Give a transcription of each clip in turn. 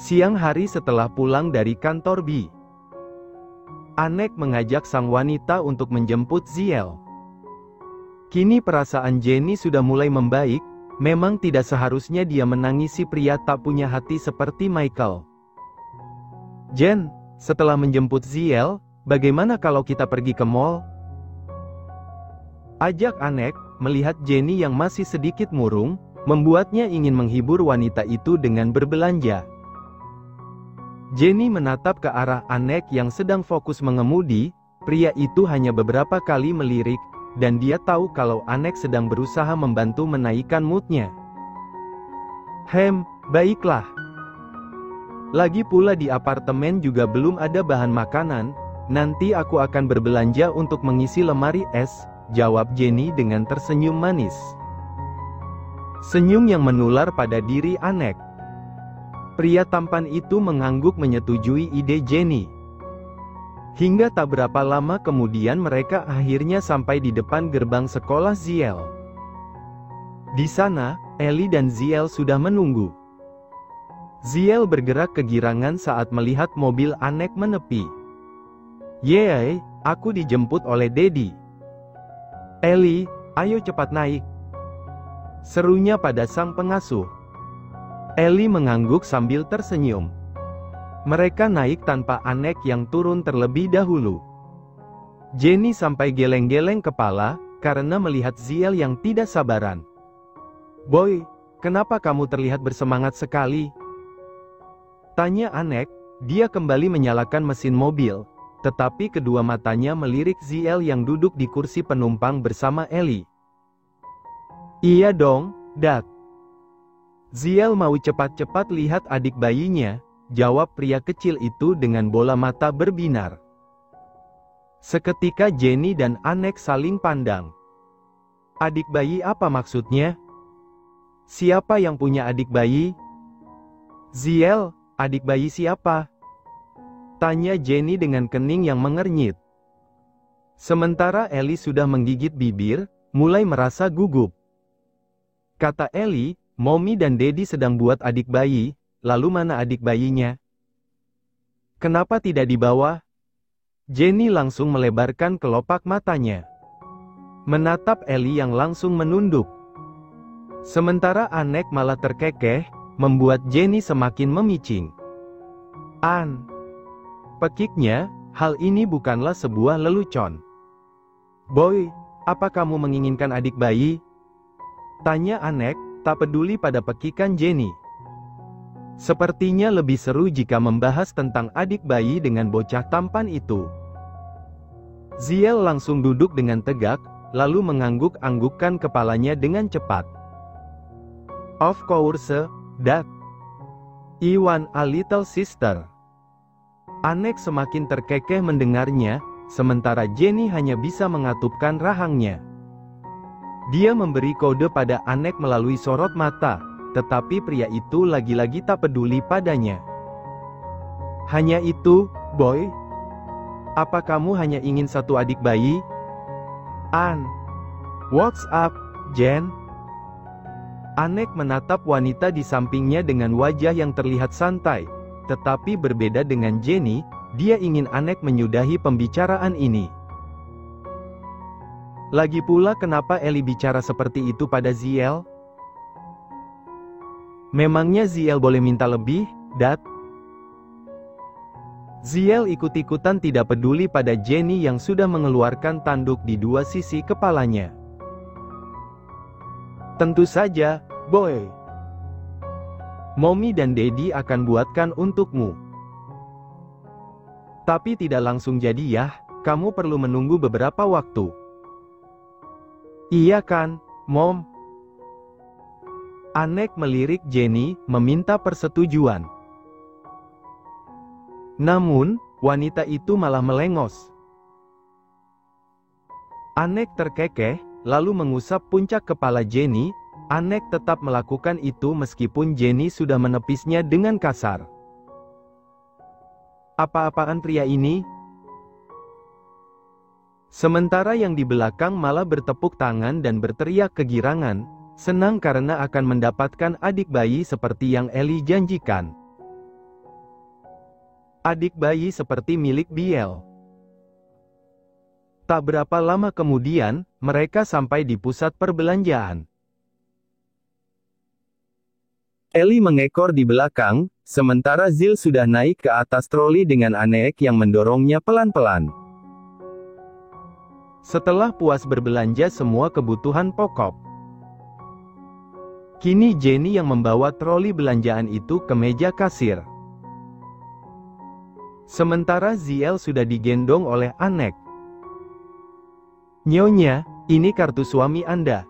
Siang hari setelah pulang dari kantor B, Anek mengajak sang wanita untuk menjemput Ziel. Kini perasaan Jenny sudah mulai membaik, memang tidak seharusnya dia menangisi pria tak punya hati seperti Michael. "Jen, setelah menjemput Ziel, bagaimana kalau kita pergi ke mall?" ajak Anek. Melihat Jenny yang masih sedikit murung, membuatnya ingin menghibur wanita itu dengan berbelanja. Jenny menatap ke arah Anek yang sedang fokus mengemudi. Pria itu hanya beberapa kali melirik, dan dia tahu kalau Anek sedang berusaha membantu menaikkan moodnya. Baiklah. Lagi pula di apartemen juga belum ada bahan makanan, nanti aku akan berbelanja untuk mengisi lemari es, jawab Jenny dengan tersenyum manis. Senyum yang menular pada diri Anek. Pria tampan itu mengangguk menyetujui ide Jenny. Hingga tak berapa lama kemudian mereka akhirnya sampai di depan gerbang sekolah Ziel. Di sana, Ellie dan Ziel sudah menunggu. Ziel bergerak kegirangan saat melihat mobil Anek menepi. "Yeay, aku dijemput oleh Daddy." "Ellie, ayo cepat naik," serunya pada sang pengasuh. Ellie mengangguk sambil tersenyum. Mereka naik tanpa Anek yang turun terlebih dahulu. Jenny sampai geleng-geleng kepala, karena melihat Ziel yang tidak sabaran. "Boy, kenapa kamu terlihat bersemangat sekali?" tanya Anek. Dia kembali menyalakan mesin mobil, tetapi kedua matanya melirik Ziel yang duduk di kursi penumpang bersama Ellie. "Iya dong, Dad. Ziel mau cepat-cepat lihat adik bayinya," jawab pria kecil itu dengan bola mata berbinar. Seketika Jenny dan Anek saling pandang. "Adik bayi apa maksudnya? Siapa yang punya adik bayi?" "Ziel, adik bayi siapa?" tanya Jenny dengan kening yang mengernyit. Sementara Ellie sudah menggigit bibir, mulai merasa gugup. Kata Ellie, "Mommy dan Daddy sedang buat adik bayi, lalu mana adik bayinya? Kenapa tidak dibawa?" Jenny langsung melebarkan kelopak matanya, menatap Ellie yang langsung menunduk. Sementara Anek malah terkekeh, membuat Jenny semakin memicing. Pekiknya, hal ini bukanlah sebuah lelucon. "Boy, apa kamu menginginkan adik bayi?" tanya Anek, tak peduli pada pekikan Jenny. Sepertinya lebih seru jika membahas tentang adik bayi dengan bocah tampan itu. Ziel langsung duduk dengan tegak, lalu mengangguk-anggukkan kepalanya dengan cepat. "Of course, Dad. I want a little sister." Anek semakin terkekeh mendengarnya, sementara Jenny hanya bisa mengatupkan rahangnya. Dia memberi kode pada Anek melalui sorot mata, tetapi pria itu lagi-lagi tak peduli padanya. "Hanya itu, Boy? Apa kamu hanya ingin satu adik bayi?" "What's up, Jen?" Anek menatap wanita di sampingnya dengan wajah yang terlihat santai, tetapi berbeda dengan Jenny, dia ingin Anek menyudahi pembicaraan ini. Lagi pula kenapa Ellie bicara seperti itu pada Ziel? Memangnya Ziel boleh minta lebih, Dad? Ziel ikut-ikutan tidak peduli pada Jenny yang sudah mengeluarkan tanduk di dua sisi kepalanya. "Tentu saja, Boy. Mommy dan Daddy akan buatkan untukmu. Tapi tidak langsung jadi ya, kamu perlu menunggu beberapa waktu." "Iya kan, Mom?" Anek melirik Jenny, meminta persetujuan. Namun, wanita itu malah melengos. Anek terkekeh, lalu mengusap puncak kepala Jenny. Anek tetap melakukan itu meskipun Jenny sudah menepisnya dengan kasar. "Apa-apaan pria ini?" Sementara yang di belakang malah bertepuk tangan dan berteriak kegirangan, senang karena akan mendapatkan adik bayi seperti yang Ellie janjikan. Adik bayi seperti milik Biel. Tak berapa lama kemudian, mereka sampai di pusat perbelanjaan. Ellie mengekor di belakang, sementara Zil sudah naik ke atas troli dengan Anek yang mendorongnya pelan-pelan. Setelah puas berbelanja semua kebutuhan pokok, kini Jenny yang membawa troli belanjaan itu ke meja kasir. Sementara Ziel sudah digendong oleh Anek. "Nyonya, ini kartu suami Anda."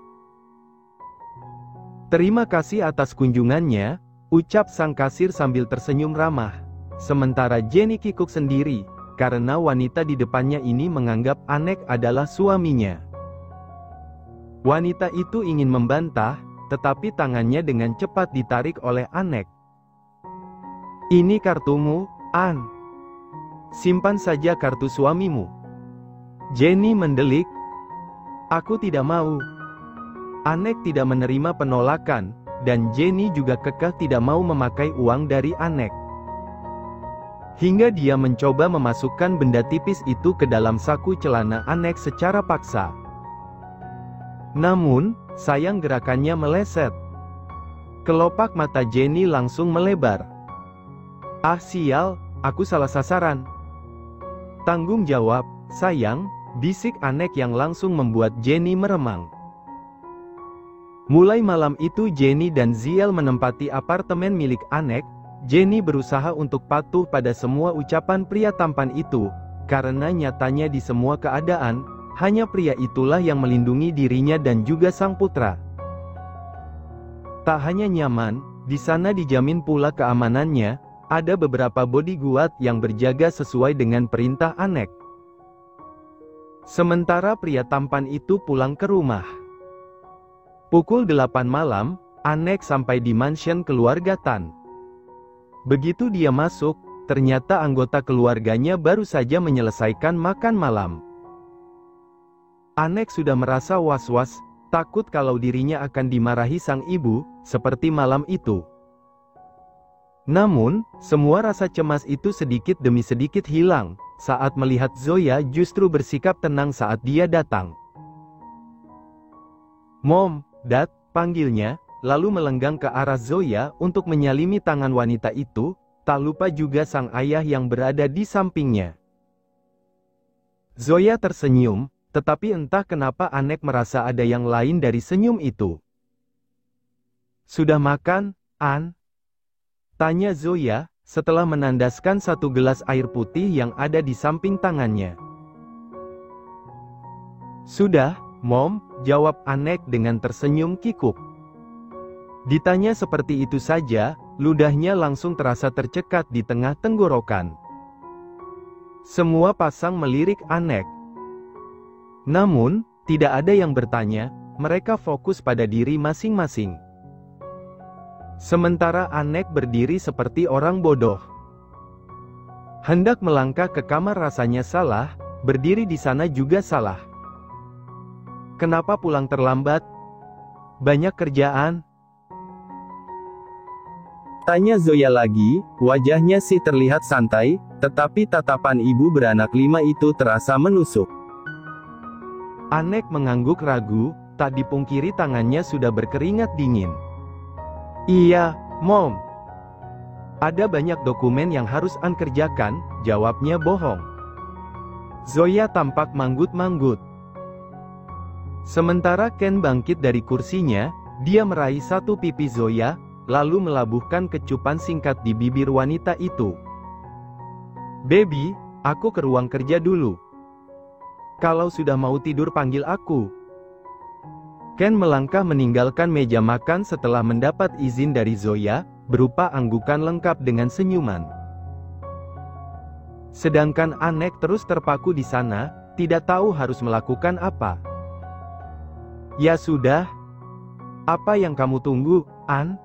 "Terima kasih atas kunjungannya," ucap sang kasir sambil tersenyum ramah. Sementara Jenny kikuk sendiri, karena wanita di depannya ini menganggap Anek adalah suaminya. Wanita itu ingin membantah, tetapi tangannya dengan cepat ditarik oleh Anek. "Ini kartumu, An. Simpan saja kartu suamimu." Jenny mendelik. "Aku tidak mau." Anek tidak menerima penolakan, dan Jenny juga kekeh tidak mau memakai uang dari Anek. Hingga dia mencoba memasukkan benda tipis itu ke dalam saku celana Anek secara paksa. Namun, sayang gerakannya meleset. Kelopak mata Jenny langsung melebar. "Ah sial, aku salah sasaran." "Tanggung jawab, sayang," bisik Anek yang langsung membuat Jenny meremang. Mulai malam itu Jenny dan Ziel menempati apartemen milik Anek. Jenny berusaha untuk patuh pada semua ucapan pria tampan itu, karena nyatanya di semua keadaan, hanya pria itulah yang melindungi dirinya dan juga sang putra. Tak hanya nyaman, di sana dijamin pula keamanannya. Ada beberapa bodyguard yang berjaga sesuai dengan perintah Anek. Sementara pria tampan itu pulang ke rumah. Pukul 8 malam, Anek sampai di mansion keluarga Tan. Begitu dia masuk, ternyata anggota keluarganya baru saja menyelesaikan makan malam. Anek sudah merasa was-was, takut kalau dirinya akan dimarahi sang ibu, seperti malam itu. Namun, semua rasa cemas itu sedikit demi sedikit hilang, saat melihat Zoya justru bersikap tenang saat dia datang. "Mom, Dad," panggilnya, lalu melenggang ke arah Zoya untuk menyalimi tangan wanita itu, tak lupa juga sang ayah yang berada di sampingnya. Zoya tersenyum, tetapi entah kenapa Anek merasa ada yang lain dari senyum itu. "Sudah makan, An?" tanya Zoya, setelah menandaskan satu gelas air putih yang ada di samping tangannya. "Sudah, Mom," jawab Anek dengan tersenyum kikuk. Ditanya seperti itu saja, ludahnya langsung terasa tercekat di tengah tenggorokan. Semua pasang melirik Anek. Namun, tidak ada yang bertanya, mereka fokus pada diri masing-masing. Sementara Anek berdiri seperti orang bodoh. Hendak melangkah ke kamar rasanya salah, berdiri di sana juga salah. "Kenapa pulang terlambat? Banyak kerjaan?" tanya Zoya lagi, wajahnya sih terlihat santai, tetapi tatapan ibu beranak 5 itu terasa menusuk. Anek mengangguk ragu, tak dipungkiri tangannya sudah berkeringat dingin. "Iya, Mom. Ada banyak dokumen yang harus An kerjakan," jawabnya bohong. Zoya tampak manggut-manggut. Sementara Ken bangkit dari kursinya, dia meraih satu pipi Zoya, lalu melabuhkan kecupan singkat di bibir wanita itu. "Baby, aku ke ruang kerja dulu. Kalau sudah mau tidur panggil aku." Ken melangkah meninggalkan meja makan setelah mendapat izin dari Zoya, berupa anggukan lengkap dengan senyuman. Sedangkan Anek terus terpaku di sana, tidak tahu harus melakukan apa. "Ya sudah. Apa yang kamu tunggu, An?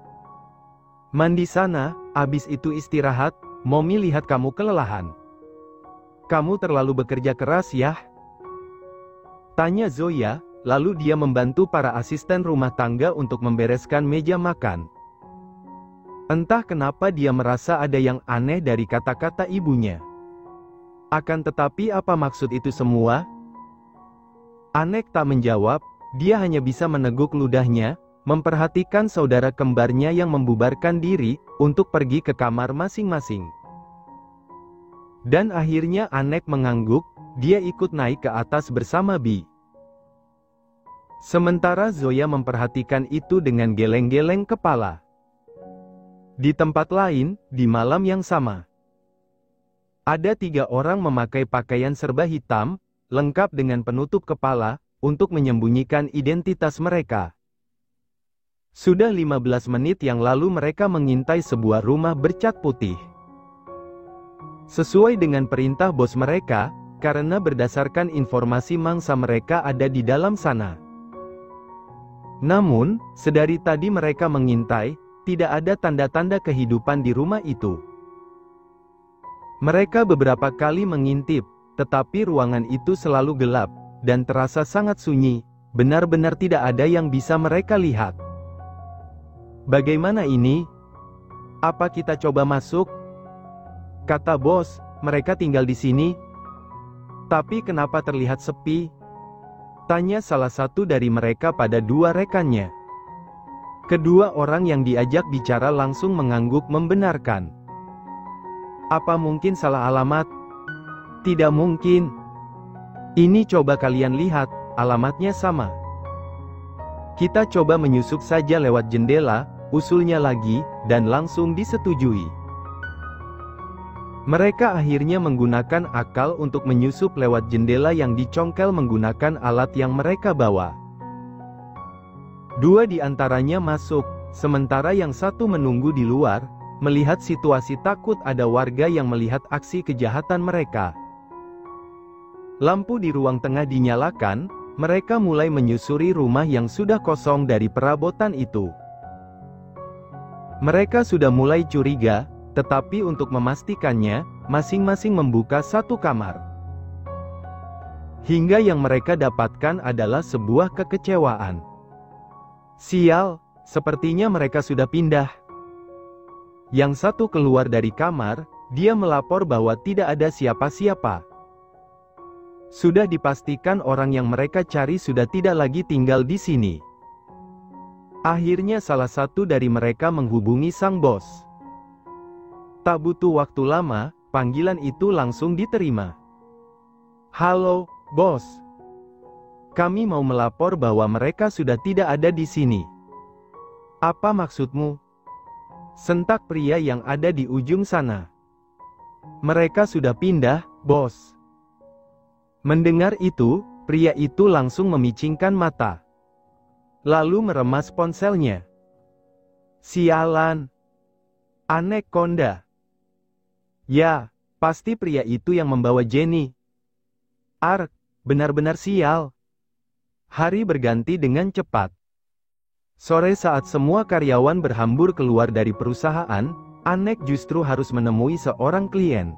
Mandi sana, abis itu istirahat, Mommy lihat kamu kelelahan. Kamu terlalu bekerja keras ya?" tanya Zoya, lalu dia membantu para asisten rumah tangga untuk membereskan meja makan. Entah kenapa dia merasa ada yang aneh dari kata-kata ibunya. Akan tetapi apa maksud itu semua? Anek tak menjawab, dia hanya bisa meneguk ludahnya, memperhatikan saudara kembarnya yang membubarkan diri, untuk pergi ke kamar masing-masing. Dan akhirnya Anek mengangguk, dia ikut naik ke atas bersama Bi. Sementara Zoya memperhatikan itu dengan geleng-geleng kepala. Di tempat lain, di malam yang sama, ada 3 orang memakai pakaian serba hitam, lengkap dengan penutup kepala, untuk menyembunyikan identitas mereka. Sudah 15 menit yang lalu mereka mengintai sebuah rumah bercat putih. Sesuai dengan perintah bos mereka, karena berdasarkan informasi mangsa mereka ada di dalam sana. Namun, sedari tadi mereka mengintai, tidak ada tanda-tanda kehidupan di rumah itu. Mereka beberapa kali mengintip, tetapi ruangan itu selalu gelap, dan terasa sangat sunyi, benar-benar tidak ada yang bisa mereka lihat. Bagaimana ini? Apa kita coba masuk? Kata bos, mereka tinggal di sini. Tapi kenapa terlihat sepi? Tanya salah satu dari mereka pada 2 rekannya. Kedua orang yang diajak bicara langsung mengangguk membenarkan. Apa mungkin salah alamat? Tidak mungkin. Ini coba kalian lihat, alamatnya sama. Kita coba menyusup saja lewat jendela, usulnya lagi, dan langsung disetujui. Mereka akhirnya menggunakan akal untuk menyusup lewat jendela yang dicongkel menggunakan alat yang mereka bawa. 2 di antaranya masuk, sementara yang satu menunggu di luar, melihat situasi takut ada warga yang melihat aksi kejahatan mereka. Lampu di ruang tengah dinyalakan, mereka mulai menyusuri rumah yang sudah kosong dari perabotan itu. Mereka sudah mulai curiga, tetapi untuk memastikannya, masing-masing membuka satu kamar. Hingga yang mereka dapatkan adalah sebuah kekecewaan. Sial, sepertinya mereka sudah pindah. Yang satu keluar dari kamar, dia melapor bahwa tidak ada siapa-siapa. Sudah dipastikan orang yang mereka cari sudah tidak lagi tinggal di sini. Akhirnya salah satu dari mereka menghubungi sang bos. Tak butuh waktu lama, panggilan itu langsung diterima. Halo, bos. Kami mau melapor bahwa mereka sudah tidak ada di sini. Apa maksudmu? Sentak pria yang ada di ujung sana. Mereka sudah pindah, bos. Mendengar itu, pria itu langsung memicingkan mata. Lalu meremas ponselnya. Sialan. Anek konda. Ya, pasti pria itu yang membawa Jenny. Ark, benar-benar sial. Hari berganti dengan cepat. Sore saat semua karyawan berhambur keluar dari perusahaan, Anek justru harus menemui seorang klien.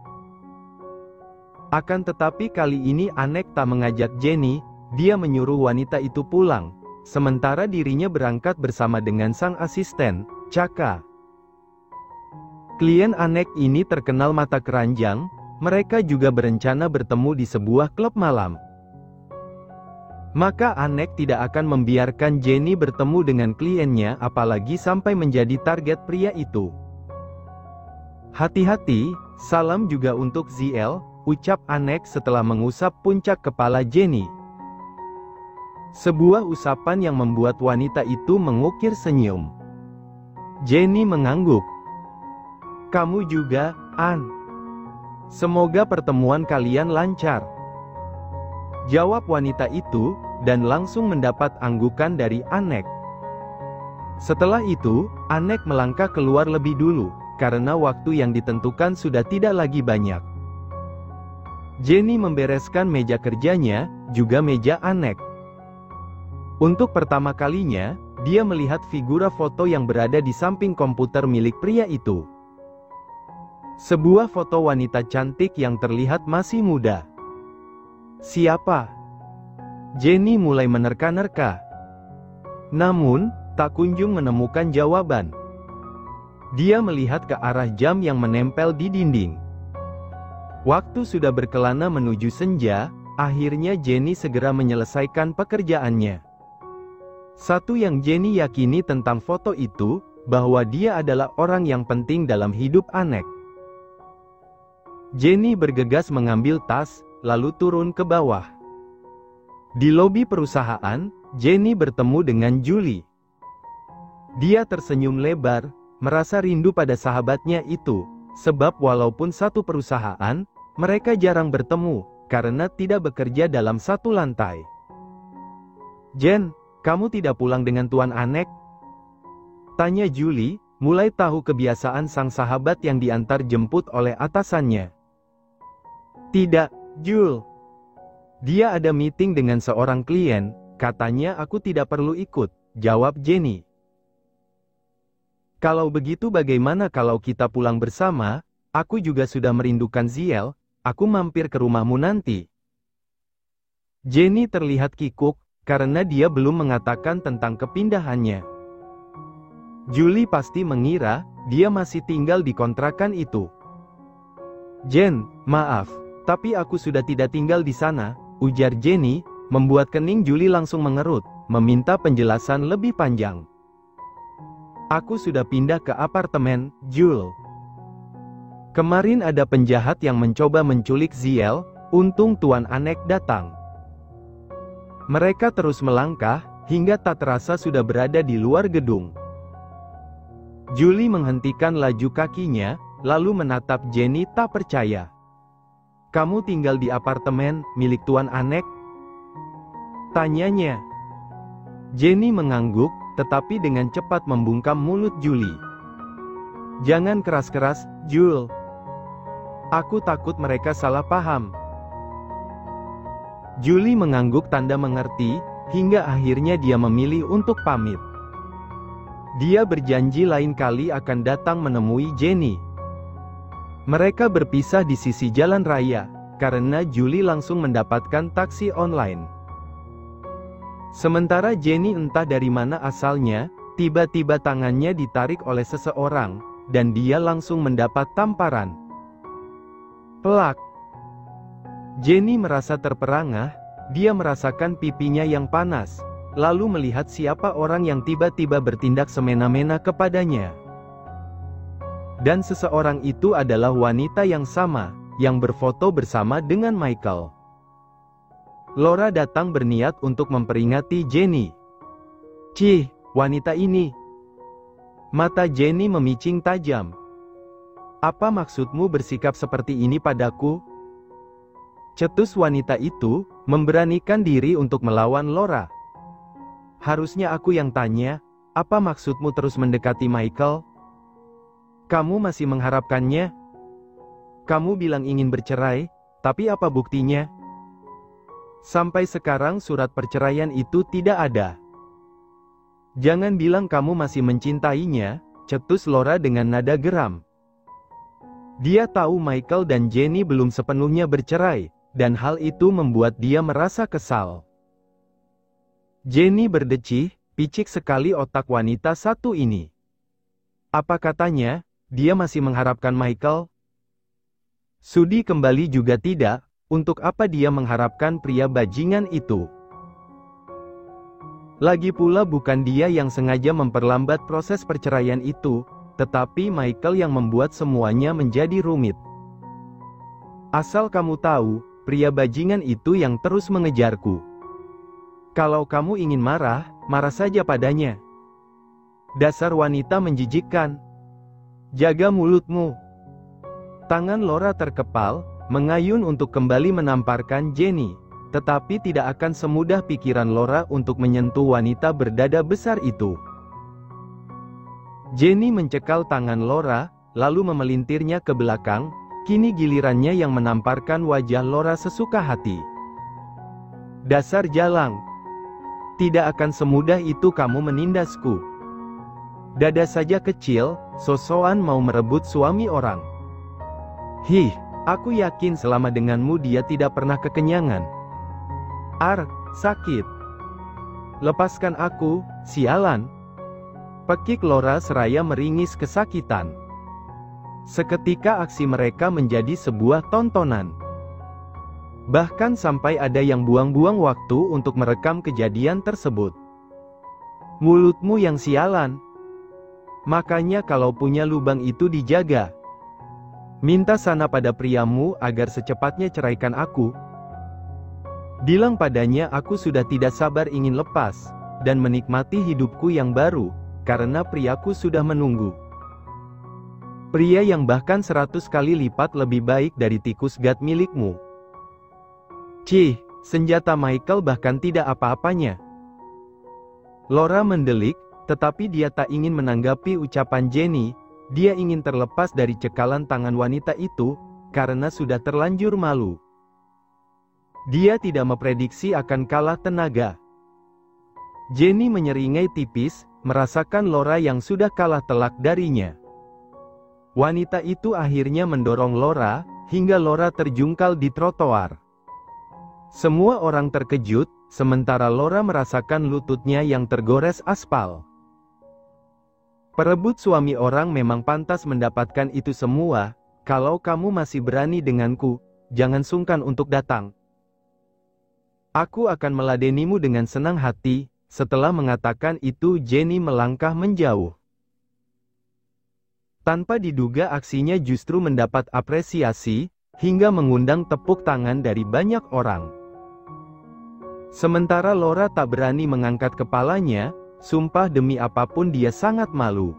Akan tetapi kali ini Anek tak mengajak Jenny, dia menyuruh wanita itu pulang, sementara dirinya berangkat bersama dengan sang asisten, Chaka. Klien Anek ini terkenal mata keranjang, mereka juga berencana bertemu di sebuah klub malam. Maka Anek tidak akan membiarkan Jenny bertemu dengan kliennya apalagi sampai menjadi target pria itu. Hati-hati, salam juga untuk ZL, ucap Anek setelah mengusap puncak kepala Jenny. Sebuah usapan yang membuat wanita itu mengukir senyum. Jenny mengangguk. Kamu juga, An. Semoga pertemuan kalian lancar. Jawab wanita itu, dan langsung mendapat anggukan dari Anek. Setelah itu, Anek melangkah keluar lebih dulu, karena waktu yang ditentukan sudah tidak lagi banyak. Jenny membereskan meja kerjanya, juga meja Anek. Untuk pertama kalinya, dia melihat figura foto yang berada di samping komputer milik pria itu. Sebuah foto wanita cantik yang terlihat masih muda. Siapa? Jenny mulai menerka-nerka. Namun, tak kunjung menemukan jawaban. Dia melihat ke arah jam yang menempel di dinding. Waktu sudah berkelana menuju senja, akhirnya Jenny segera menyelesaikan pekerjaannya. Satu yang Jenny yakini tentang foto itu, bahwa dia adalah orang yang penting dalam hidup Anek. Jenny bergegas mengambil tas, lalu turun ke bawah. Di lobi perusahaan, Jenny bertemu dengan Julie. Dia tersenyum lebar, merasa rindu pada sahabatnya itu, sebab walaupun satu perusahaan, mereka jarang bertemu, karena tidak bekerja dalam satu lantai. "Jen, kamu tidak pulang dengan Tuan Anek?" tanya Julie, mulai tahu kebiasaan sang sahabat yang diantar jemput oleh atasannya. "Tidak, Jul. Dia ada meeting dengan seorang klien, katanya aku tidak perlu ikut," jawab Jenny. "Kalau begitu bagaimana kalau kita pulang bersama? Aku juga sudah merindukan Ziel, aku mampir ke rumahmu nanti." Jenny terlihat kikuk, karena dia belum mengatakan tentang kepindahannya. Julie pasti mengira, dia masih tinggal di kontrakan itu. "Jen, maaf, tapi aku sudah tidak tinggal di sana," ujar Jenny, membuat kening Julie langsung mengerut, meminta penjelasan lebih panjang. "Aku sudah pindah ke apartemen, Jul. Kemarin ada penjahat yang mencoba menculik Ziel, untung Tuan Anek datang." Mereka terus melangkah, hingga tak terasa sudah berada di luar gedung. Julie menghentikan laju kakinya, lalu menatap Jenny tak percaya. "Kamu tinggal di apartemen milik Tuan Anek?" tanyanya. Jenny mengangguk, tetapi dengan cepat membungkam mulut Julie. "Jangan keras-keras, Jul. Aku takut mereka salah paham." Julie mengangguk tanda mengerti, hingga akhirnya dia memilih untuk pamit. Dia berjanji lain kali akan datang menemui Jenny. Mereka berpisah di sisi jalan raya, karena Julie langsung mendapatkan taksi online. Sementara Jenny entah dari mana asalnya, tiba-tiba tangannya ditarik oleh seseorang, dan dia langsung mendapat tamparan. Plak! Jenny merasa terperangah, dia merasakan pipinya yang panas, lalu melihat siapa orang yang tiba-tiba bertindak semena-mena kepadanya. Dan seseorang itu adalah wanita yang sama, yang berfoto bersama dengan Michael. Laura datang berniat untuk memperingati Jenny. "Cih, wanita ini." Mata Jenny memicing tajam. "Apa maksudmu bersikap seperti ini padaku?" cetus wanita itu, memberanikan diri untuk melawan Laura. "Harusnya aku yang tanya, apa maksudmu terus mendekati Michael? Kamu masih mengharapkannya? Kamu bilang ingin bercerai, tapi apa buktinya? Sampai sekarang surat perceraian itu tidak ada. Jangan bilang kamu masih mencintainya," cetus Laura dengan nada geram. Dia tahu Michael dan Jenny belum sepenuhnya bercerai, dan hal itu membuat dia merasa kesal. Jenny berdecih, picik sekali otak wanita satu ini. Apa katanya, dia masih mengharapkan Michael? Sudi kembali juga tidak, untuk apa dia mengharapkan pria bajingan itu? Lagi pula bukan dia yang sengaja memperlambat proses perceraian itu, tetapi Michael yang membuat semuanya menjadi rumit. "Asal kamu tahu, pria bajingan itu yang terus mengejarku. Kalau kamu ingin marah, marah saja padanya. Dasar wanita menjijikkan. Jaga mulutmu." Tangan Laura terkepal, mengayun untuk kembali menamparkan Jenny, tetapi tidak akan semudah pikiran Laura untuk menyentuh wanita berdada besar itu. Jenny mencekal tangan Laura, lalu memelintirnya ke belakang. Kini gilirannya yang menamparkan wajah Laura sesuka hati. "Dasar jalang. Tidak akan semudah itu kamu menindasku. Dada saja kecil, sosokan mau merebut suami orang. Hih, aku yakin selama denganmu dia tidak pernah kekenyangan. Sakit. Lepaskan aku, sialan." Pekik Laura seraya meringis kesakitan. Seketika aksi mereka menjadi sebuah tontonan. Bahkan sampai ada yang buang-buang waktu untuk merekam kejadian tersebut. Mulutmu yang sialan. Makanya kalau punya lubang itu dijaga. Minta sana pada priamu agar secepatnya ceraikan aku. Bilang padanya aku sudah tidak sabar ingin lepas, dan menikmati hidupku yang baru, karena priaku sudah menunggu. Pria yang bahkan 100 kali lipat lebih baik dari tikus gat milikmu. Cih, senjata Michael bahkan tidak apa-apanya. Laura mendelik, tetapi dia tak ingin menanggapi ucapan Jenny. Dia ingin terlepas dari cekalan tangan wanita itu, karena sudah terlanjur malu. Dia tidak memprediksi akan kalah tenaga. Jenny menyeringai tipis, merasakan Laura yang sudah kalah telak darinya. Wanita itu akhirnya mendorong Laura, hingga Laura terjungkal di trotoar. Semua orang terkejut, sementara Laura merasakan lututnya yang tergores aspal. Perebut suami orang memang pantas mendapatkan itu semua. Kalau kamu masih berani denganku, jangan sungkan untuk datang. Aku akan meladenimu dengan senang hati. Setelah mengatakan itu, Jenny melangkah menjauh. Tanpa diduga aksinya justru mendapat apresiasi, hingga mengundang tepuk tangan dari banyak orang. Sementara Laura tak berani mengangkat kepalanya, sumpah demi apapun dia sangat malu.